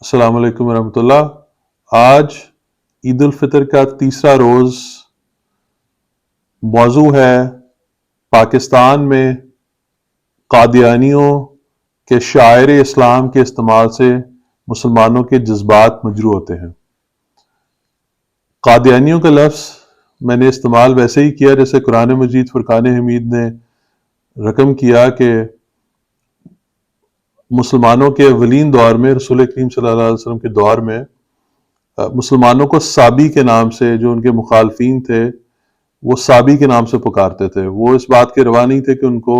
السلام علیکم ورحمۃ اللہ۔ آج عید الفطر کا تیسرا روز، موضوع ہے پاکستان میں قادیانیوں کے شاعر اسلام کے استعمال سے مسلمانوں کے جذبات مجروح ہوتے ہیں۔ قادیانیوں کا لفظ میں نے استعمال ویسے ہی کیا جیسے قرآن مجید فرقان حمید نے رقم کیا کہ مسلمانوں کے اولین دور میں، رسول کریم صلی اللہ علیہ وسلم کے دور میں، مسلمانوں کو صابی کے نام سے، جو ان کے مخالفین تھے وہ صابی کے نام سے پکارتے تھے۔ وہ اس بات کے روا نہیں تھے کہ ان کو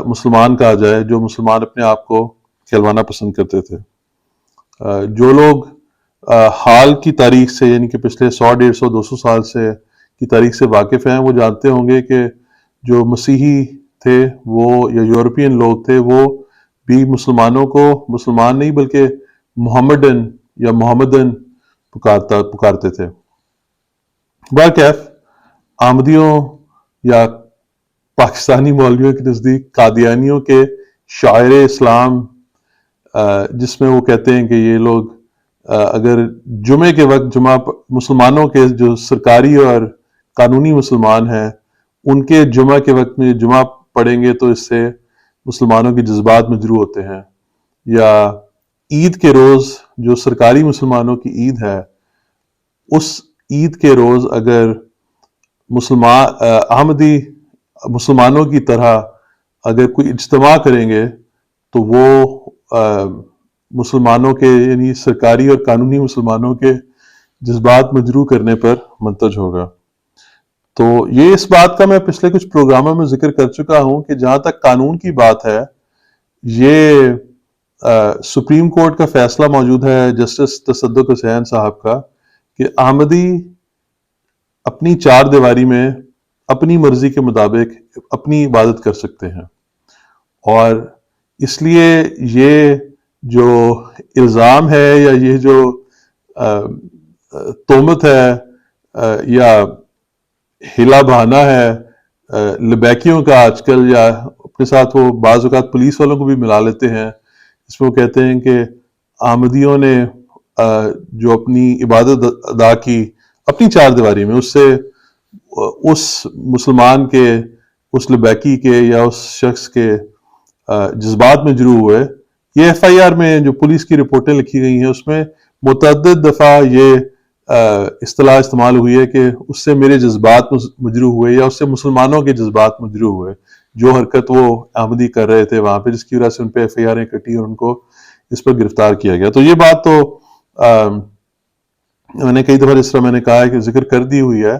مسلمان کہا جائے، جو مسلمان اپنے آپ کو کہلوانا پسند کرتے تھے۔ جو لوگ حال کی تاریخ سے، یعنی کہ پچھلے 100، 150، 200 سال سے کی تاریخ سے واقف ہیں، وہ جانتے ہوں گے کہ جو مسیحی تھے وہ، یا یورپین لوگ تھے، وہ بھی مسلمانوں کو مسلمان نہیں بلکہ محمدن یا محمدن پکارتے تھے۔ برکیف احمدیوں یا پاکستانی مولویوں کے نزدیک قادیانیوں کے شاعر اسلام، جس میں وہ کہتے ہیں کہ یہ لوگ اگر جمعے کے وقت مسلمانوں کے جو سرکاری اور قانونی مسلمان ہیں، ان کے جمعہ کے وقت میں جمعہ پڑھیں گے تو اس سے مسلمانوں کے جذبات مجروح ہوتے ہیں۔ یا عید کے روز، جو سرکاری مسلمانوں کی عید ہے، اس عید کے روز اگر احمدی مسلمانوں کی طرح اگر کوئی اجتماع کریں گے تو وہ مسلمانوں کے، یعنی سرکاری اور قانونی مسلمانوں کے جذبات مجروح کرنے پر منتج ہوگا۔ تو یہ اس بات کا میں پچھلے کچھ پروگراموں میں ذکر کر چکا ہوں کہ جہاں تک قانون کی بات ہے، یہ سپریم کورٹ کا فیصلہ موجود ہے جسٹس تصدق حسین صاحب کا کہ احمدی اپنی چار دیواری میں اپنی مرضی کے مطابق اپنی عبادت کر سکتے ہیں، اور اس لیے یہ جو الزام ہے یا یہ جو تہمت ہے یا ہیلا بہانہ ہے لبیکیوں کا آج کل، یا اپنے ساتھ وہ بعض اوقات پولیس والوں کو بھی ملا لیتے ہیں، اس میں وہ کہتے ہیں کہ احمدیوں نے جو اپنی عبادت ادا کی اپنی چار دیواری میں، اس سے اس مسلمان کے، اس لبیکی کے یا اس شخص کے جذبات مجروح ہوئے۔ یہ ایف آئی آر میں جو پولیس کی رپورٹیں لکھی گئی ہیں، اس میں متعدد دفعہ یہ اصطلاح استعمال ہوئی ہے کہ اس سے میرے جذبات مجروح ہوئے، یا اس سے مسلمانوں کے جذبات مجروح ہوئے، جو حرکت وہ احمدی کر رہے تھے وہاں پہ، جس کی وجہ سے ان پہ ایف آئی آریں کٹی اور ان کو اس پر گرفتار کیا گیا۔ تو یہ بات تو میں نے کئی دفعہ، جس طرح میں نے کہا ہے کہ ذکر کر دی ہوئی ہے،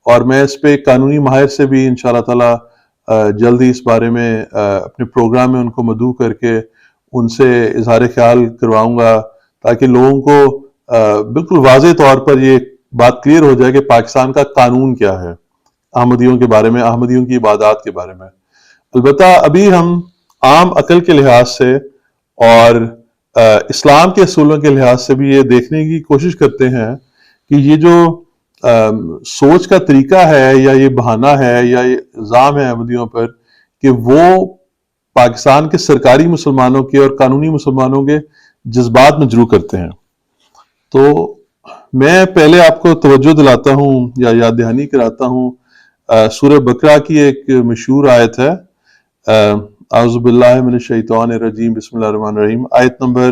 اور میں اس پہ قانونی ماہر سے بھی انشاءاللہ تعالی جلد ہی اس بارے میں اپنے پروگرام میں ان کو مدعو کر کے ان سے اظہار خیال کرواؤں گا، تاکہ لوگوں کو بالکل واضح طور پر یہ بات کلیئر ہو جائے کہ پاکستان کا قانون کیا ہے احمدیوں کے بارے میں، احمدیوں کی عبادات کے بارے میں۔ البتہ ابھی ہم عام عقل کے لحاظ سے اور اسلام کے اصولوں کے لحاظ سے بھی یہ دیکھنے کی کوشش کرتے ہیں کہ یہ جو سوچ کا طریقہ ہے، یا یہ بہانہ ہے، یا یہ الزام ہے احمدیوں پر کہ وہ پاکستان کے سرکاری مسلمانوں کے اور قانونی مسلمانوں کے جذبات مجروح کرتے ہیں۔ تو میں پہلے آپ کو توجہ دلاتا ہوں یا یاد دہانی کراتا ہوں سورہ بقرہ کی ایک مشہور آیت ہے، اعوذ باللہ من الشیطان الرجیم، بسم اللہ الرحمن الرحیم، آیت نمبر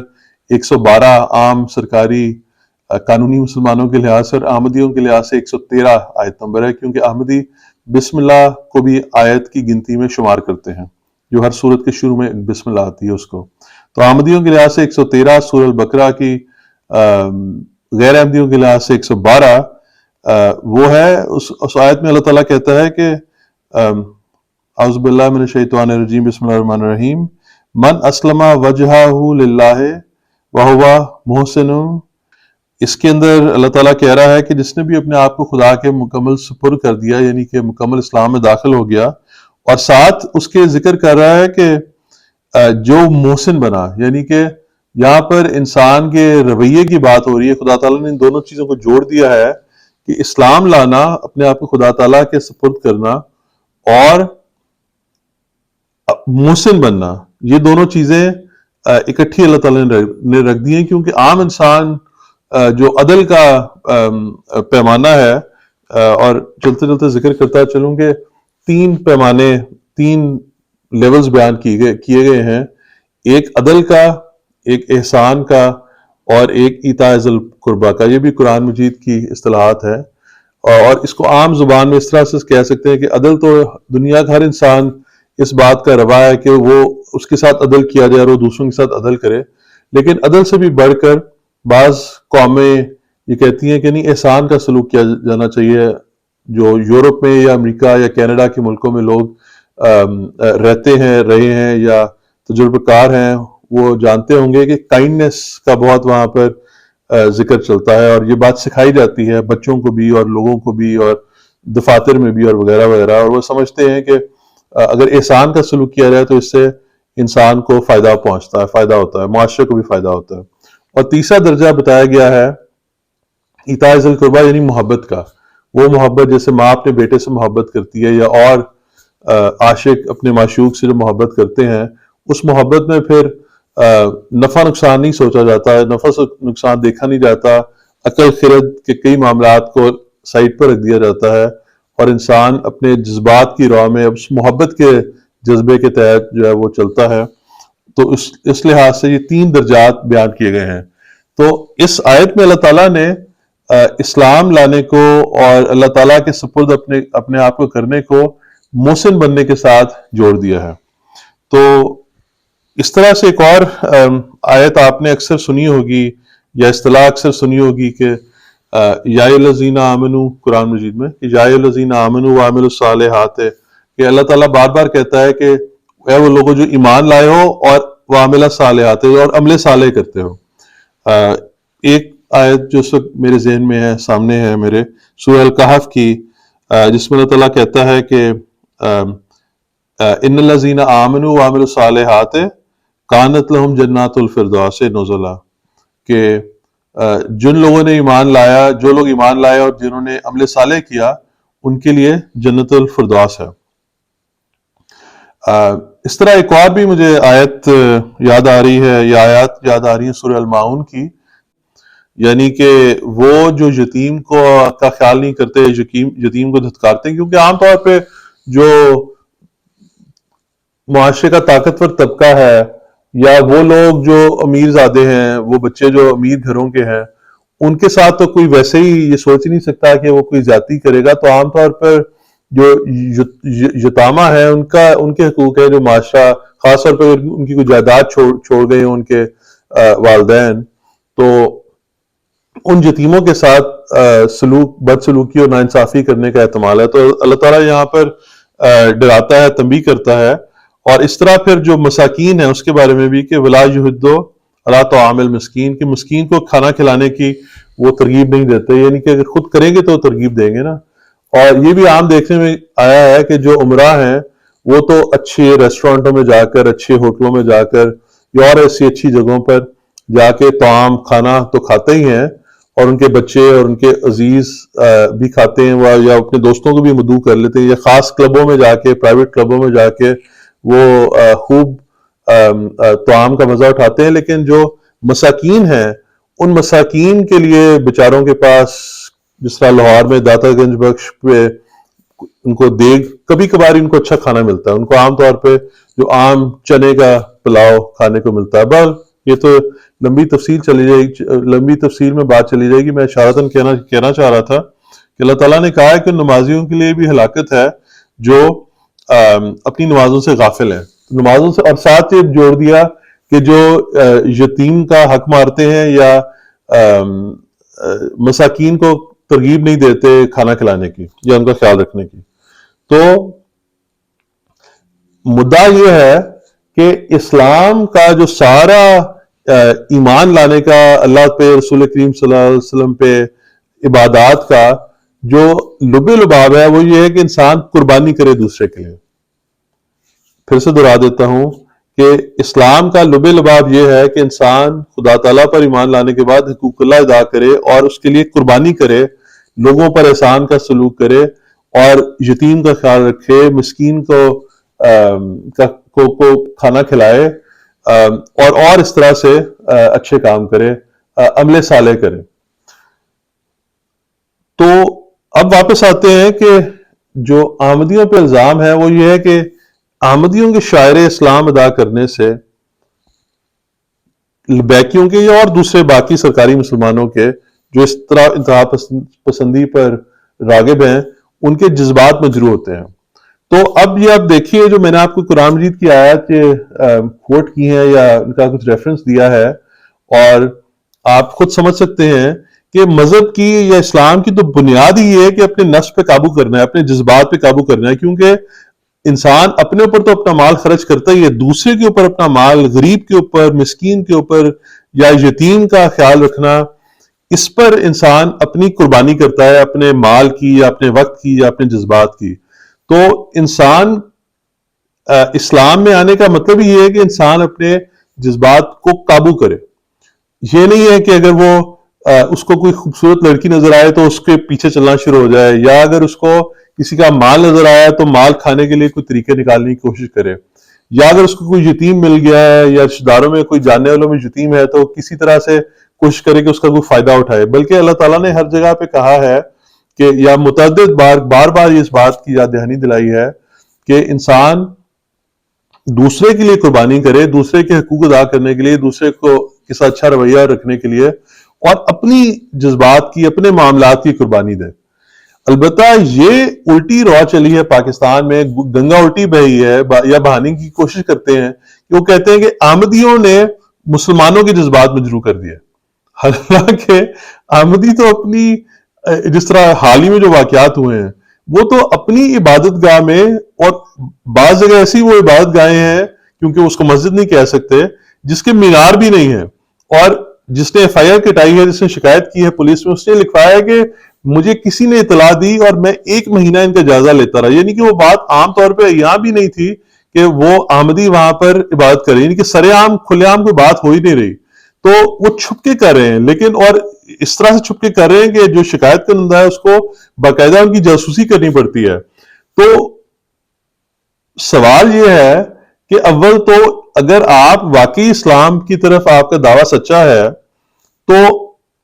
112 عام سرکاری قانونی مسلمانوں کے لحاظ سے، اور احمدیوں کے لحاظ سے 113 آیت نمبر ہے، کیونکہ احمدی بسم اللہ کو بھی آیت کی گنتی میں شمار کرتے ہیں، جو ہر سورت کے شروع میں بسم اللہ آتی ہے اس کو۔ تو احمدیوں کے لحاظ سے 113 سورہ البقرہ کی، غیر احمدیوں کے لحاظ سے 112 وہ ہے۔ اس آیت میں اللہ تعالیٰ کہتا ہے کہ اعوذ باللہ من الشیطان الرجیم، بسم اللہ الرحمن الرحیم، من اسلم وجہہ للہ وہو محسن۔ اس کے اندر اللہ تعالیٰ کہہ رہا ہے کہ جس نے بھی اپنے آپ کو خدا کے مکمل سپرد کر دیا، یعنی کہ مکمل اسلام میں داخل ہو گیا، اور ساتھ اس کے ذکر کر رہا ہے کہ جو محسن بنا، یعنی کہ یہاں پر انسان کے رویے کی بات ہو رہی ہے۔ خدا تعالیٰ نے ان دونوں چیزوں کو جوڑ دیا ہے کہ اسلام لانا، اپنے آپ کو خدا تعالیٰ کے سپرد کرنا، اور محسن بننا، یہ دونوں چیزیں اکٹھی اللہ تعالیٰ نے رکھ دی ہیں، کیونکہ عام انسان جو عدل کا پیمانہ ہے، اور چلتے چلتے ذکر کرتا چلوں کہ 3 پیمانے، 3 لیولز بیان کیے گئے ہیں، ایک عدل کا، ایک احسان کا، اور ایک ایتاء ذی القربیٰ کا۔ یہ بھی قرآن مجید کی اصطلاحات ہے، اور اس کو عام زبان میں اس طرح سے کہہ سکتے ہیں کہ عدل تو دنیا کا ہر انسان اس بات کا روا ہے کہ وہ اس کے ساتھ عدل کیا جائے اور وہ دوسروں کے ساتھ عدل کرے، لیکن عدل سے بھی بڑھ کر بعض قومیں یہ کہتی ہیں کہ نہیں، احسان کا سلوک کیا جانا چاہیے۔ جو یورپ میں یا امریکہ یا کینیڈا کے ملکوں میں لوگ رہے ہیں یا تجربہ کار ہیں، وہ جانتے ہوں گے کہ کائنڈنس کا بہت وہاں پر ذکر چلتا ہے، اور یہ بات سکھائی جاتی ہے بچوں کو بھی اور لوگوں کو بھی اور دفاتر میں بھی اور وغیرہ وغیرہ، اور وہ سمجھتے ہیں کہ اگر احسان کا سلوک کیا جائے تو اس سے انسان کو فائدہ پہنچتا ہے، فائدہ ہوتا ہے، معاشرے کو بھی فائدہ ہوتا ہے۔ اور تیسرا درجہ بتایا گیا ہے ایتاء ذی القربیٰ، یعنی محبت کا۔ وہ محبت جیسے ماں اپنے بیٹے سے محبت کرتی ہے، یا اور عاشق اپنے معشوق سے جو محبت کرتے ہیں، اس محبت میں پھر نفع نقصان نہیں سوچا جاتا ہے، نفع نقصان دیکھا نہیں جاتا، عقل خرد کے کئی معاملات کو سائڈ پر رکھ دیا جاتا ہے، اور انسان اپنے جذبات کی راہ میں اس محبت کے جذبے کے تحت جو ہے وہ چلتا ہے۔ تو اس لحاظ سے یہ 3 درجات بیان کیے گئے ہیں۔ تو اس آیت میں اللہ تعالیٰ نے اسلام لانے کو اور اللہ تعالیٰ کے سپرد اپنے آپ کو کرنے کو محسن بننے کے ساتھ جوڑ دیا ہے۔ تو اس طرح سے ایک اور آیت آپ نے اکثر سنی ہوگی، یا اصطلاح اکثر سنی ہوگی کہ یا الذین آمنوا، قرآن مجید میں کہ یا الذین آمنوا وعملوا الصالحات، کہ اللہ تعالیٰ بار بار کہتا ہے کہ اے وہ لوگوں جو ایمان لائے ہو اور وعملوا الصالحات، اور عمل صالح کرتے ہو۔ ایک آیت جو اس وقت میرے ذہن میں ہے، سامنے ہے میرے، سورہ الکہف کی، جس میں اللہ تعالیٰ کہتا ہے کہ ان الذین آمنوا وعملوا الصالحات کانت لہم جنات الفردوس نزلا، کہ جن لوگوں نے ایمان لایا، جو لوگ ایمان لائے اور جنہوں نے عمل صالح کیا، ان کے لیے جنت الفردوس ہے۔ اس طرح ایک اور بھی مجھے آیت یاد آ رہی ہے، یا آیات یاد آ رہی ہیں سورہ الماعون کی، یعنی کہ وہ جو یتیم کا خیال نہیں کرتے، یتیم کو دھتکارتے ہیں، کیونکہ عام طور پہ جو معاشرے کا طاقتور طبقہ ہے، یا وہ لوگ جو امیر زادے ہیں، وہ بچے جو امیر گھروں کے ہیں، ان کے ساتھ تو کوئی ویسے ہی یہ سوچ نہیں سکتا کہ وہ کوئی زیادتی کرے گا۔ تو عام طور پر جو یتامہ ہے، ان کے حقوق ہے، جو معاشرہ خاص طور پر ان کی کوئی جائیداد چھوڑ گئے ان کے والدین، تو ان یتیموں کے ساتھ بد سلوکی اور ناانصافی کرنے کا احتمال ہے۔ تو اللہ تعالیٰ یہاں پر ڈراتا ہے، تنبیہ کرتا ہے۔ اور اس طرح پھر جو مساکین ہیں اس کے بارے میں بھی کہ ولا یحض علی طعام المسکین، کہ مسکین کو کھانا کھلانے کی وہ ترغیب نہیں دیتے، یعنی کہ اگر خود کریں گے تو ترغیب دیں گے نا۔ اور یہ بھی عام دیکھنے میں آیا ہے کہ جو عمرہ ہیں وہ تو اچھے ریسٹورنٹوں میں جا کر، اچھے ہوٹلوں میں جا کر، یا اور ایسی اچھی جگہوں پر جا کے طعام کھانا تو کھاتے ہی ہیں، اور ان کے بچے اور ان کے عزیز بھی کھاتے ہیں، یا اپنے دوستوں کو بھی مدعو کر لیتے ہیں، یا خاص کلبوں میں جا کے، پرائیویٹ کلبوں میں جا کے وہ خوب طعام کا مزہ اٹھاتے ہیں۔ لیکن جو مساکین ہیں، ان مساکین کے لیے بیچاروں کے پاس، جس طرح لاہور میں داتا گنج بخش پہ ان کو دیگ کبھی کبھار ان کو اچھا کھانا ملتا ہے، ان کو عام طور پہ جو عام چنے کا پلاؤ کھانے کو ملتا ہے۔ بس یہ تو لمبی تفصیل میں بات چلی جائے گی۔ میں اشارتاً کہنا چاہ رہا تھا کہ اللہ تعالیٰ نے کہا ہے کہ نمازیوں کے لیے بھی ہلاکت ہے جو اپنی نمازوں سے غافل ہیں، نمازوں سے، اور ساتھ یہ جوڑ دیا کہ جو یتیم کا حق مارتے ہیں یا مساکین کو ترغیب نہیں دیتے کھانا کھلانے کی یا ان کا خیال رکھنے کی۔ تو مدعا یہ ہے کہ اسلام کا جو سارا ایمان لانے کا، اللہ پہ، رسول کریم صلی اللہ علیہ وسلم پہ، عبادات کا جو لب لباب ہے، وہ یہ ہے کہ انسان قربانی کرے دوسرے کے لیے۔ پھر سے دہرا دیتا ہوں کہ اسلام کا لب لباب یہ ہے کہ انسان خدا تعالیٰ پر ایمان لانے کے بعد حقوق اللہ ادا کرے اور اس کے لیے قربانی کرے، لوگوں پر احسان کا سلوک کرے، اور یتیم کا خیال رکھے، مسکین کو کھانا کھلائے، اور اس طرح سے اچھے کام کرے، عمل صالح کرے۔ تو اب واپس آتے ہیں کہ جو احمدیوں پہ الزام ہے وہ یہ ہے کہ احمدیوں کے شاعر اسلام ادا کرنے سے بیکیوں کے یا اور دوسرے باقی سرکاری مسلمانوں کے جو اس طرح انتہا پسندی پر راغب ہیں ان کے جذبات مجروح ہوتے ہیں۔ تو اب یہ آپ دیکھیے جو میں نے آپ کو قرآن مجید کی آیات کوٹ کی ہیں یا ان کا کچھ ریفرنس دیا ہے، اور آپ خود سمجھ سکتے ہیں کہ مذہب کی یا اسلام کی تو بنیاد ہی یہ ہے کہ اپنے نفس پہ قابو کرنا ہے، اپنے جذبات پہ قابو کرنا ہے، کیونکہ انسان اپنے اوپر تو اپنا مال خرچ کرتا ہی ہے، دوسرے کے اوپر اپنا مال، غریب کے اوپر، مسکین کے اوپر یا یتیم کا خیال رکھنا، اس پر انسان اپنی قربانی کرتا ہے، اپنے مال کی یا اپنے وقت کی یا اپنے جذبات کی۔ تو انسان اسلام میں آنے کا مطلب یہ ہے کہ انسان اپنے جذبات کو قابو کرے۔ یہ نہیں ہے کہ اگر وہ اس کو کوئی خوبصورت لڑکی نظر آئے تو اس کے پیچھے چلنا شروع ہو جائے، یا اگر اس کو کسی کا مال نظر آیا تو مال کھانے کے لیے کوئی طریقے نکالنے کی کوشش کرے، یا اگر اس کو کوئی یتیم مل گیا ہے یا رشتہ داروں میں کوئی جاننے والوں میں یتیم ہے تو کسی طرح سے کوشش کرے کہ اس کا کوئی فائدہ اٹھائے۔ بلکہ اللہ تعالیٰ نے ہر جگہ پہ کہا ہے کہ یا متعدد بار اس بات کی یاد دہانی دلائی ہے کہ انسان دوسرے کے لیے قربانی کرے، دوسرے کے حقوق ادا کرنے کے لیے، دوسرے کو کے ساتھ اچھا رویہ رکھنے کے لیے، اور اپنی جذبات کی، اپنے معاملات کی قربانی دے۔ البتہ یہ الٹی رو چلی ہے پاکستان میں، گنگا الٹی بہی ہے، یا بہانے کی کوشش کرتے ہیں کہ وہ کہتے ہیں کہ احمدیوں نے مسلمانوں کے جذبات مجروح کر دیے۔ حالانکہ احمدی تو اپنی، جس طرح حال ہی میں جو واقعات ہوئے ہیں، وہ تو اپنی عبادت گاہ میں، اور بعض جگہ ایسی وہ عبادت گاہیں ہیں کیونکہ اس کو مسجد نہیں کہہ سکتے، جس کے مینار بھی نہیں ہیں، اور جس نے ایف آئی آر کٹائی ہے، جس نے شکایت کی ہے پولیس میں، اس نے لکھوایا ہے کہ مجھے کسی نے اطلاع دی اور میں 1 مہینہ ان کا جائزہ لیتا رہا۔ یعنی کہ وہ بات عام طور پہ یہاں بھی نہیں تھی کہ وہ احمدی وہاں پر عبادت کریں، یعنی کہ سرے عام کھلے عام کوئی بات ہو ہی نہیں رہی، تو وہ چھپ کے کر رہے ہیں، لیکن اور اس طرح سے چھپ کے کر رہے ہیں کہ جو شکایت کرندہ ہے اس کو باقاعدہ ان کی جاسوسی کرنی پڑتی ہے۔ تو سوال یہ ہے کہ اول تو اگر آپ واقعی اسلام کی طرف آپ کا دعویٰ سچا ہے تو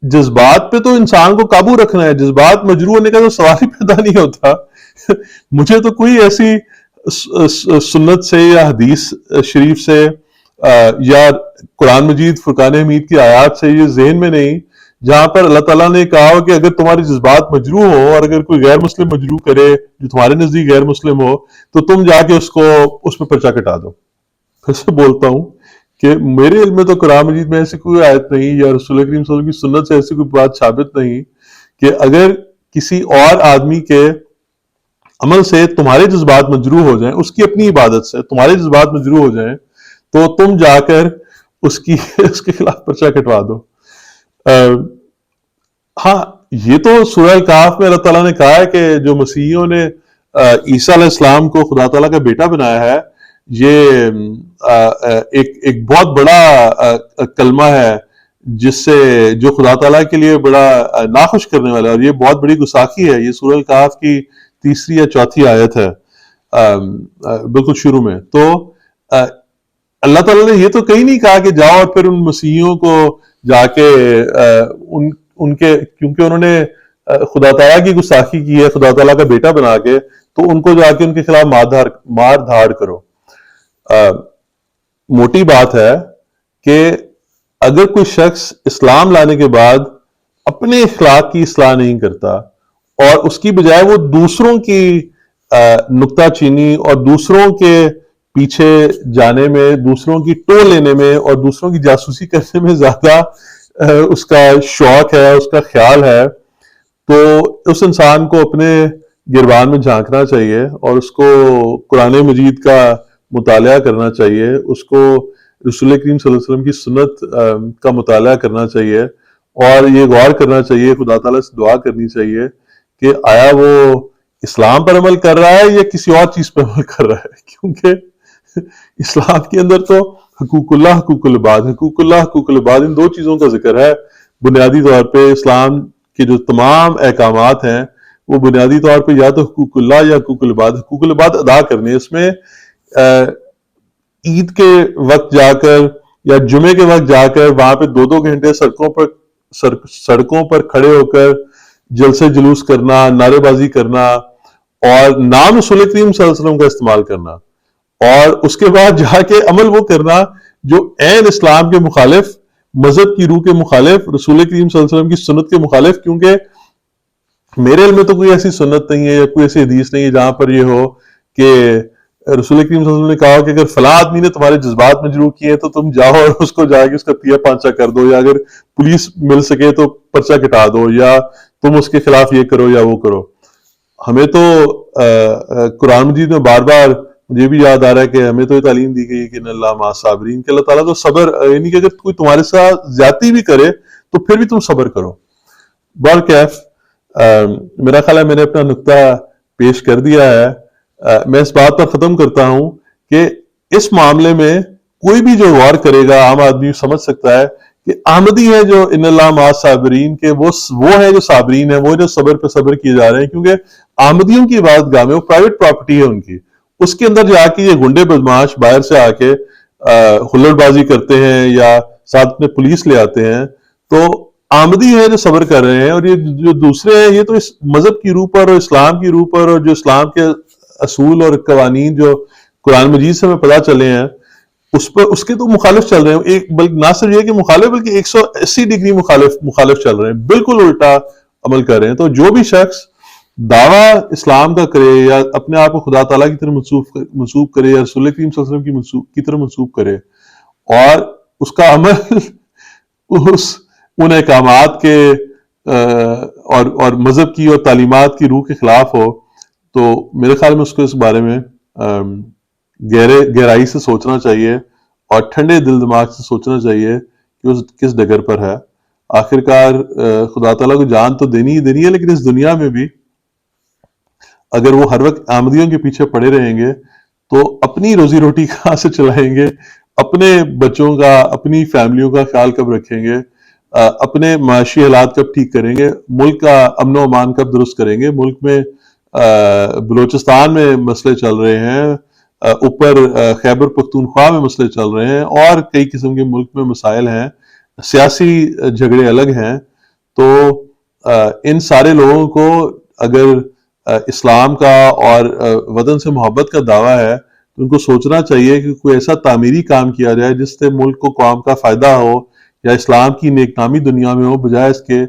جذبات پہ تو انسان کو قابو رکھنا ہے، جذبات مجروح ہونے کا تو سوال ہی پیدا نہیں ہوتا۔ مجھے تو کوئی ایسی سنت سے یا حدیث شریف سے یا قرآن مجید فرقان حمید کی آیات سے یہ ذہن میں نہیں جہاں پر اللہ تعالیٰ نے کہا ہو کہ اگر تمہارے جذبات مجروح ہو اور اگر کوئی غیر مسلم مجروح کرے جو تمہارے نزدیک غیر مسلم ہو تو تم جا کے اس پہ پرچہ کٹا دو۔ پھر سے بولتا ہوں کہ میرے علم میں تو قرآن مجید میں ایسی کوئی آیت نہیں یا رسول کریم صلی اللہ علیہ وسلم کی سنت سے ایسی کوئی بات ثابت نہیں کہ اگر کسی اور آدمی کے عمل سے تمہارے جذبات مجروح ہو جائیں، اس کی اپنی عبادت سے تمہارے جذبات مجروح ہو جائیں تو تم جا کر اس کے خلاف پرچہ کٹوا دو۔ ہاں، یہ تو سورہ الکہف میں اللہ تعالیٰ نے کہا ہے کہ جو مسیحیوں نے عیسیٰ علیہ السلام کو خدا تعالیٰ کا بیٹا بنایا ہے، یہ ایک بہت بڑا کلمہ ہے جس سے جو خدا تعالیٰ کے لیے بڑا ناخوش کرنے والا ہے، اور یہ بہت بڑی گستاخی ہے۔ یہ سورہ الکہف کی 3 یا 4 آیت ہے، بالکل شروع میں۔ تو اللہ تعالیٰ نے یہ تو کہیں نہیں کہا کہ جاؤ اور پھر ان مسیحیوں کو جا کے ان کے، کیونکہ انہوں نے خدا تعالیٰ کی گستاخی کی ہے خدا تعالیٰ کا بیٹا بنا کے، تو ان کو جا کے ان کے خلاف مار دھاڑ کرو۔ موٹی بات ہے کہ اگر کوئی شخص اسلام لانے کے بعد اپنے اخلاق کی اصلاح نہیں کرتا اور اس کی بجائے وہ دوسروں کی نکتہ چینی اور دوسروں کے پیچھے جانے میں، دوسروں کی ٹو لینے میں اور دوسروں کی جاسوسی کرنے میں زیادہ اس کا شوق ہے، اس کا خیال ہے، تو اس انسان کو اپنے گربان میں جھانکنا چاہیے اور اس کو قرآن مجید کا مطالعہ کرنا چاہیے، اس کو رسول کریم صلی اللہ علیہ وسلم کی سنت کا مطالعہ کرنا چاہیے، اور یہ غور کرنا چاہیے، خدا تعالیٰ سے دعا کرنی چاہیے کہ آیا وہ اسلام پر عمل کر رہا ہے یا کسی اور چیز پر عمل کر رہا ہے، کیونکہ اسلام کے اندر تو حقوق اللہ حقوق العباد، حقوق اللہ حقوق العباد، ان 2 چیزوں کا ذکر ہے۔ بنیادی طور پہ اسلام کے جو تمام احکامات ہیں وہ بنیادی طور پہ یا تو حقوق اللہ یا حقوق العباد ادا کرنے، اس میں عید کے وقت جا کر یا جمعے کے وقت جا کر وہاں پہ 2 گھنٹے سڑکوں پر کھڑے ہو کر جلسے جلوس کرنا، نعرے بازی کرنا اور نام رسول کریم صلی اللہ علیہ وسلم کا استعمال کرنا، اور اس کے بعد جا کے عمل وہ کرنا جو عین اسلام کے مخالف، مذہب کی روح کے مخالف، رسول کریم صلی اللہ علیہ وسلم کی سنت کے مخالف. کیونکہ میرے علم میں تو کوئی ایسی سنت نہیں ہے یا کوئی ایسی حدیث نہیں ہے جہاں پر یہ ہو کہ رسول کریم صلی اللہ علیہ وسلم نے کہا کہ اگر فلاں آدمی نے تمہارے جذبات مجروح کیے تو تم جاؤ اور اس کو جا کے اس کا تیا پانچا کر دو، یا اگر پولیس مل سکے تو پرچہ کٹا دو، یا تم اس کے خلاف یہ کرو یا وہ کرو. ہمیں تو قرآن مجید میں بار بار مجھے بھی یاد آ رہا ہے کہ ہمیں تو یہ تعلیم دی گئی کہ ان اللہ مع الصابرین، کہ اللہ تعالیٰ تو صبر، یعنی کہ اگر کوئی تمہارے ساتھ زیادتی بھی کرے تو پھر بھی تم صبر کرو. بہرکیف میرا خیال ہے میں نے اپنا نقطہ پیش کر دیا ہے. میں اس بات پر ختم کرتا ہوں کہ اس معاملے میں کوئی بھی جو غور کرے گا، عام آدمی سمجھ سکتا ہے کہ آمدی ہے جو ان اللہ مع الصابرین کے وہ ہے جو صابرین ہیں، وہ جو صبر پہ صبر کیے جا رہے ہیں. کیونکہ آمدیوں کی عبادت گاہ میں وہ پرائیویٹ پراپرٹی ہے ان کی، اس کے اندر جا کے یہ گنڈے بدماش باہر سے آ کے ہلڑ بازی کرتے ہیں یا ساتھ میں پولیس لے آتے ہیں. تو آمدی ہے جو صبر کر رہے ہیں، اور یہ جو دوسرے ہیں یہ تو اس مذہب کی روح پر اور اسلام کی روح پر اور جو اسلام کے اصول اور قوانین جو قرآن مجید سے ہمیں پتہ چلے ہیں اس کے تو مخالف چل رہے ہیں. بلکہ نہ صرف یہ کہ مخالف، بلکہ 180 ڈگری مخالف چل رہے ہیں، بالکل الٹا عمل کر رہے ہیں. تو جو بھی شخص دعویٰ اسلام کا کرے یا اپنے آپ کو خدا تعالیٰ کی طرف منسوب کرے یا رسول کریم صلی اللہ علیہ وسلم کی طرف منسوب کرے اور اس کا عمل ان احکامات کے اور مذہب کی اور تعلیمات کی روح کے خلاف ہو، تو میرے خیال میں اس کو اس بارے میں گہرائی سے سوچنا چاہیے اور ٹھنڈے دل دماغ سے سوچنا چاہیے کہ وہ کس ڈگر پر ہے. آخرکار خدا تعالیٰ کو جان تو دینی ہے، لیکن اس دنیا میں بھی اگر وہ ہر وقت آمدیوں کے پیچھے پڑے رہیں گے تو اپنی روزی روٹی کہاں سے چلائیں گے، اپنے بچوں کا، اپنی فیملیوں کا خیال کب رکھیں گے، اپنے معاشی حالات کب ٹھیک کریں گے، ملک کا امن و امان کب درست کریں گے. ملک میں بلوچستان میں مسئلے چل رہے ہیں، اوپر خیبر پختونخوا میں مسئلے چل رہے ہیں، اور کئی قسم کے ملک میں مسائل ہیں، سیاسی جھگڑے الگ ہیں. تو ان سارے لوگوں کو اگر اسلام کا اور وطن سے محبت کا دعویٰ ہے تو ان کو سوچنا چاہیے کہ کوئی ایسا تعمیری کام کیا جائے جس سے ملک کو قوم کا فائدہ ہو یا اسلام کی نیک نامی دنیا میں ہو، بجائے اس کے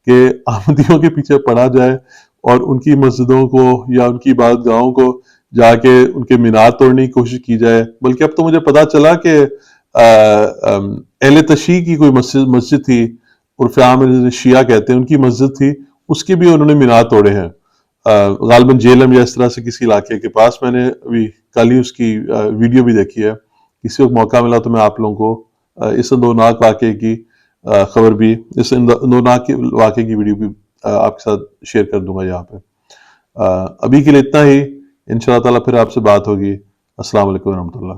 کہ آمدیوں کے پیچھے پڑا جائے اور ان کی مسجدوں کو یا ان کی عبادت گاہوں کو جا کے ان کے مینار توڑنے کی کوشش کی جائے. بلکہ اب تو مجھے پتا چلا کہ اہل تشیع کی کوئی مسجد تھی، عرف عام شیعہ کہتے ہیں، ان کی مسجد تھی، اس کے بھی انہوں نے مینار توڑے ہیں، غالباً جیلم یا اس طرح سے کسی علاقے کے پاس. میں نے ابھی کل ہی اس کی ویڈیو بھی دیکھی ہے. کسی وقت موقع ملا تو میں آپ لوگوں کو اس اندوناک واقعے کی خبر بھی، اس اندوناک واقعے کی ویڈیو بھی آپ کے ساتھ شیئر کر دوں گا یہاں پہ. ابھی کے لیے اتنا ہی، انشاءاللہ تعالیٰ پھر آپ سے بات ہوگی. السلام علیکم ورحمۃ اللہ.